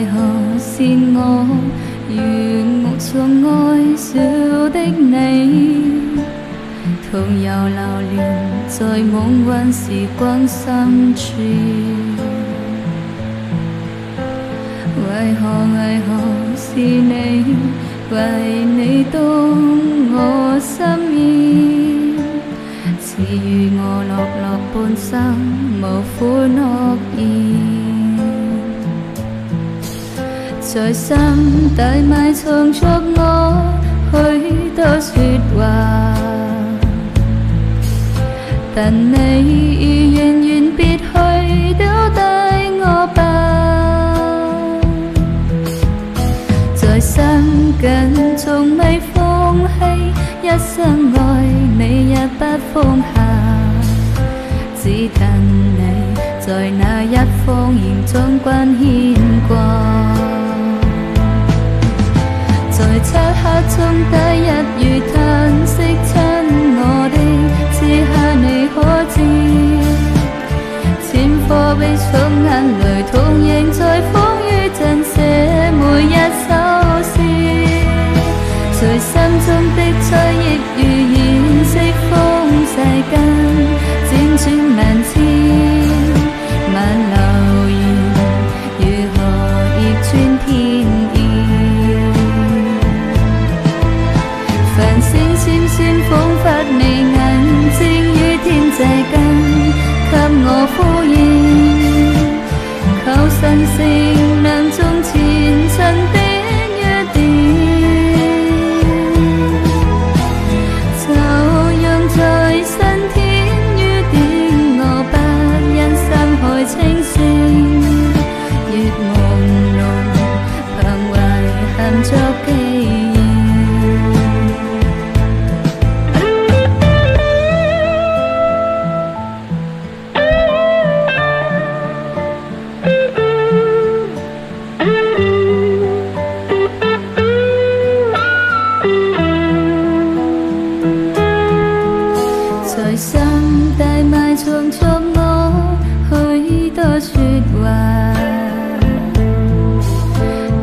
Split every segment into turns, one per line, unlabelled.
為何是我如無從愛笑的你，徒有流連在夢幻時光深處。為何是你，為你懂我心意，賜予我樂樂半生無苦諾言。在心底埋藏着我許多說話，但你已遠遠別去，丟低我吧。在心緊從未放棄，一生愛你也不放下，只等你在那一方仍總關牽掛。在漆黑中第一語嘆息親我的，此刻你可知？千顆悲傷眼淚同樣在風雨震寫每一首詩，隨心中的追憶如燃色風勢間輾轉萬千，萬流言如何逆轉天意。繁星閃閃彷彿你眼睛與天際間給我呼應，求神聖能縱前塵的約定，就讓在新天預定我不因山海清醒，越朦朧彷遺憾作記憶。在心底埋藏着我許多說話，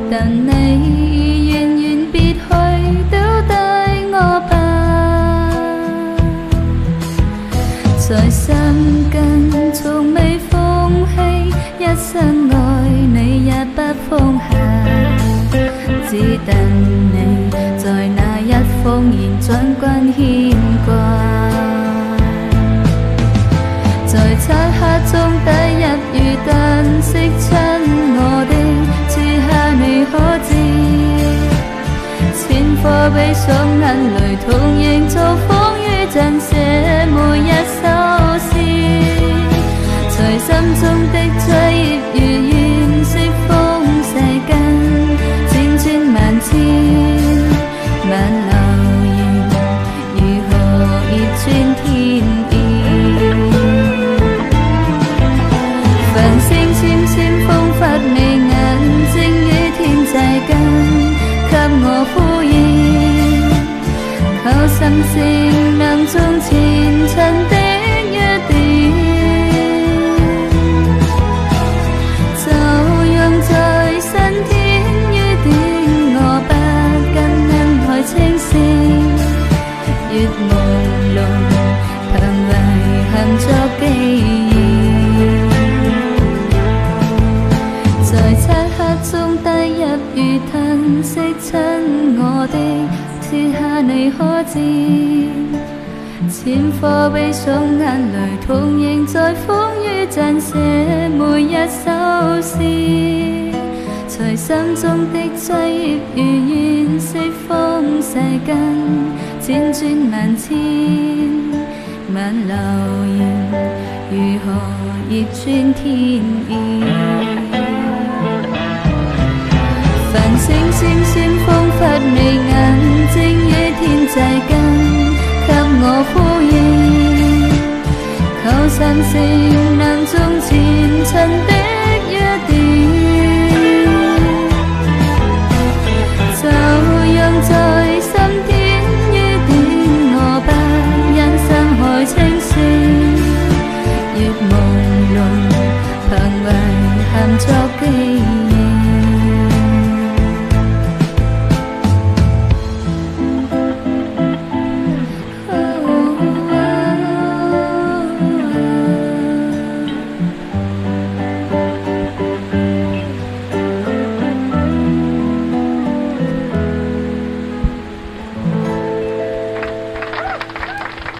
但你已遠遠別去，丟低我吧。在心緊從未放棄，一生愛你也不放下，只等你在那一方仍總關牽掛。在漆黑中第一語嘆息親我的，此刻你可知？千顆悲傷眼淚同樣做風雨震寫每一首詩，隨心中的追憶如燃色風勢間輾轉萬千，萬流言如何逆轉天意。繁星閃閃彷彿你眼睛與天際間給我呼應，求神聖能縱前塵的約定，就讓在新天預定我不跟恩愛清醒，越朦朧彷遺憾作記憶。在漆黑中第一語嘆息親我的，此刻你可知？千顆悲傷眼淚同樣在風雨震寫每一首詩，隨心中的追憶如燃色風勢間輾轉萬千，萬流言如何逆轉天意。繁星閃閃彷彿你眼睛與天際間給我呼應，求神聖能縱前塵的